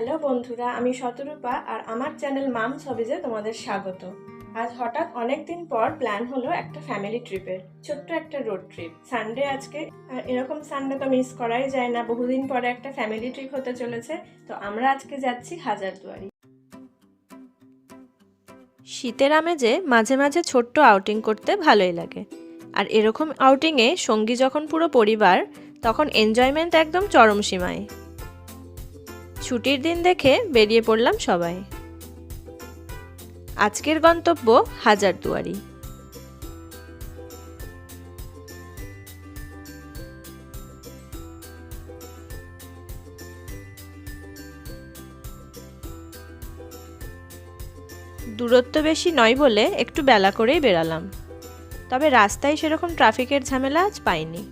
Hello বন্ধুরা, আমি শতরূপা আর আমার চ্যানেল মামস হবিজে তোমাদের স্বাগত। আজ হঠাৎ অনেক দিন পর প্ল্যান হলো একটা ফ্যামিলি ট্রিপের, ছোট্ট একটা রোড ট্রিপ। সানডে আজকে, আর এরকম সানডে তো মিস করাই যায় না, বহুদিন পরে একটা ফ্যামিলি ট্রিপ হতে চলেছে। তো আমরা আজকে যাচ্ছি হাজারদুয়ারি। শীতের আমেজে মাঝে মাঝে ছোট্ট আউটিং করতে ভালোই লাগে, আর এরকম আউটিংয়ে সঙ্গী যখন পুরো পরিবার, তখন এনজয়মেন্ট একদম চরম সীমায়। ছুটির দিন দেখে বেরিয়ে পড়লাম সবাই। আজকের গন্তব্য হাজারদুয়ারি। দূরত্ব বেশি নয় বলে একটু বেলা করেই বেরালাম, তবে রাস্তায় সেরকম ট্রাফিকের ঝামেলা আজ পাইনি।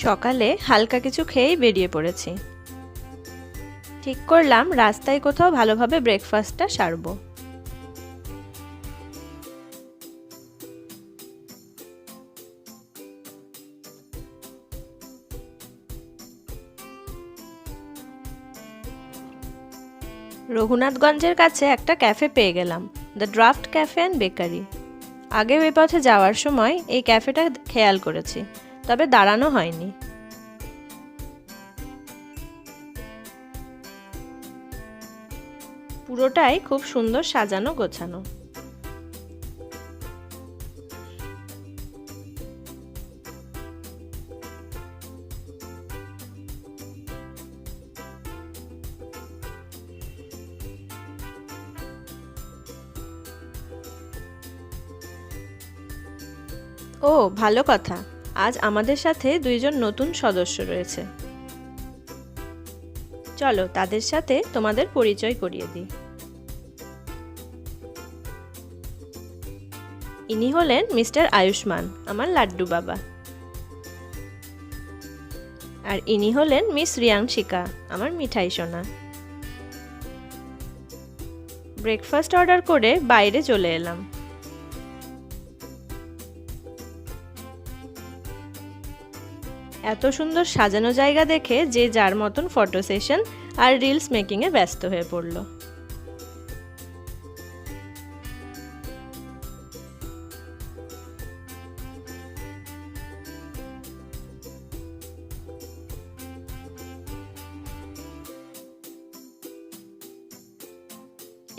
সকালে হালকা কিছু খেয়েই বেরিয়ে পড়েছি। ঠিক করলাম রাস্তায় কোথাও ভালোভাবে ব্রেকফাস্টটা সারবো। রঘুনাথগঞ্জের কাছে একটা ক্যাফে পেয়ে গেলাম, the draft cafe and bakery. আগেও এই পথে যাওয়ার সময় এই ক্যাফেটা খেয়াল করেছি, তবে দাঁড়ানো হয়নি। পুরোটাই খুব সুন্দর সাজানো গোছানো। ও ভালো কথা, আজ আমাদের সাথে দুইজন নতুন সদস্য রয়েছে। চলো তাদের সাথে তোমাদের পরিচয় করিয়ে দিই। ইনি হলেন মিস্টার আয়ুষ্মান, আমার লাড্ডু বাবা। আর ইনি হলেন মিস রিয়াংশিকা, আমার মিঠাই সোনা। ব্রেকফাস্ট অর্ডার করে বাইরে চলে এলাম। এত সুন্দর সাজানো জায়গা দেখে যে যার মতন ফটো সেশন আর রিলস মেকিংয়ে ব্যস্ত হয়ে পড়ল।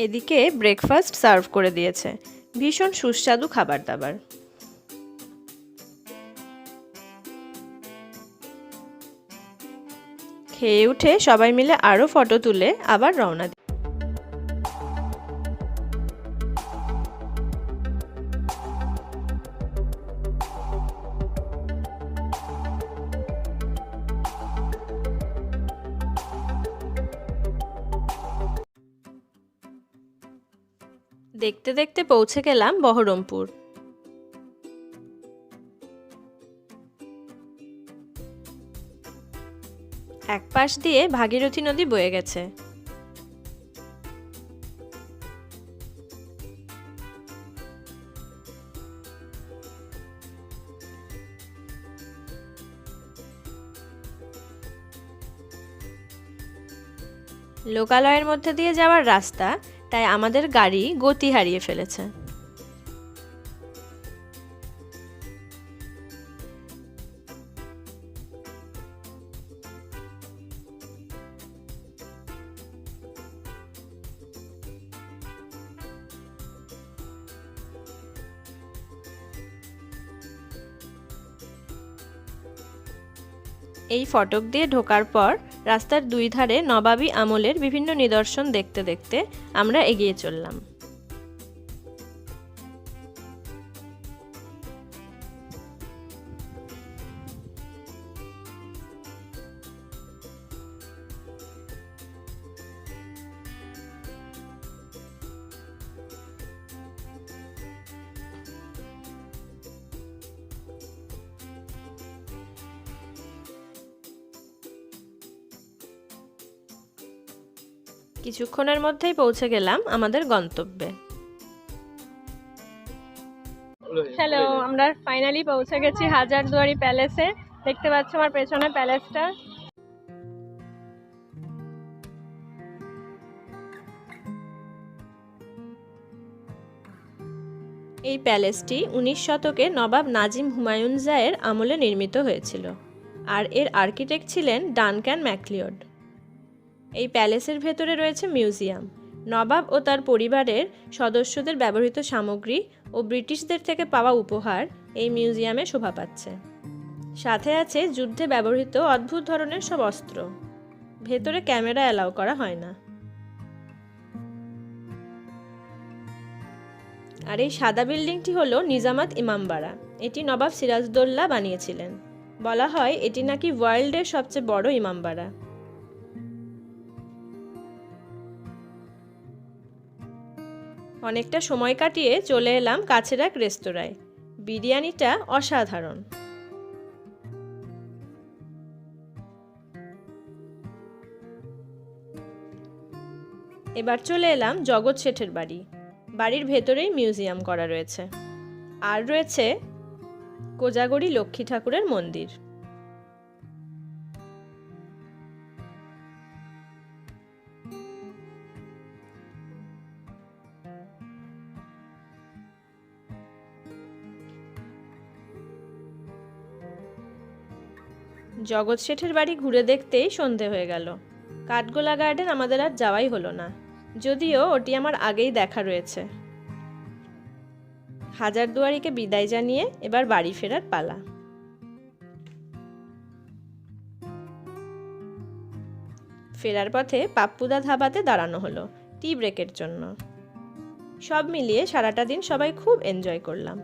এদিকে ব্রেকফাস্ট সার্ভ করে দিয়েছে, ভীষণ সুস্বাদু খাবার দাবার। খেয়ে উঠে সবাই মিলে আরও ফটো তুলে আবার রওনা দিই। দেখতে দেখতে পৌঁছে গেলাম বহরমপুর। এক পাশ দিয়ে ভাগীরথী নদী বয়ে গেছে। লোকালয়ের মধ্যে দিয়ে যাওয়ার রাস্তা, তাই আমাদের গাড়ি গতি হারিয়ে ফেলেছে। এই ফটক দিয়ে ঢোকার পর রাস্তার দুই ধারে নবাবী আমলের বিভিন্ন নিদর্শন দেখতে দেখতে আমরা এগিয়ে চললাম। কিছুক্ষণের মধ্যেই পৌঁছে গেলাম আমাদের গন্তব্যে। হ্যালো, আমরা ফাইনালি পৌঁছে গেছি হাজারদুয়ারি প্যালেসে। দেখতে পাচ্ছ আমার পেছনে প্যালেসটা। এই প্যালেসটি 19 শতকে নবাব নাজিম হুমায়ুন জাহের আমলে নির্মিত হয়েছিল, আর এর আর্কিটেক্ট ছিলেন ডানক্যান ম্যাকলিওড। এই প্যালেসের ভেতরে রয়েছে মিউজিয়াম, নবাব ও তার পরিবারের সদস্যদের ব্যবহৃত সামগ্রী ও ব্রিটিশদের থেকে পাওয়া উপহার এই মিউজিয়ামে শোভা পাচ্ছে। সাথে আছে যুদ্ধে ব্যবহৃত অদ্ভুত ধরনের সব অস্ত্র। ভেতরে ক্যামেরা অ্যালাউ করা হয় না। আর এই সাদা বিল্ডিংটি হলো নিজামাত ইমামবাড়া। এটি নবাব সিরাজদৌল্লা বানিয়েছিলেন। বলা হয় এটি নাকি ওয়ার্ল্ডের সবচেয়ে বড় ইমামবাড়া। অনেকটা সময় কাটিয়ে চলে এলাম কাছের এক রেস্তোরাঁয়। বিরিয়ানিটা অসাধারণ। এবার চলে এলাম জগৎ শেঠের বাড়ি। বাড়ির ভেতরেই মিউজিয়াম করা রয়েছে, আর রয়েছে কোজাগরী লক্ষ্মী ঠাকুরের মন্দির। জগৎ শেঠের বাড়ি ঘুরে দেখতেই সন্ধে হয়ে গেল। কাঠগোলা গার্ডেন আমাদের আর যাওয়াই হলো না, যদিও ওটি আমার আগেই দেখা রয়েছে। হাজারদুয়ারিকে বিদায় জানিয়ে এবার বাড়ি ফেরার পালা। ফেরার পথে পাপ্পুদা ধাবাতে দাঁড়ানো হলো টি ব্রেকের জন্য। সব মিলিয়ে সারাটা দিন সবাই খুব এনজয় করলাম।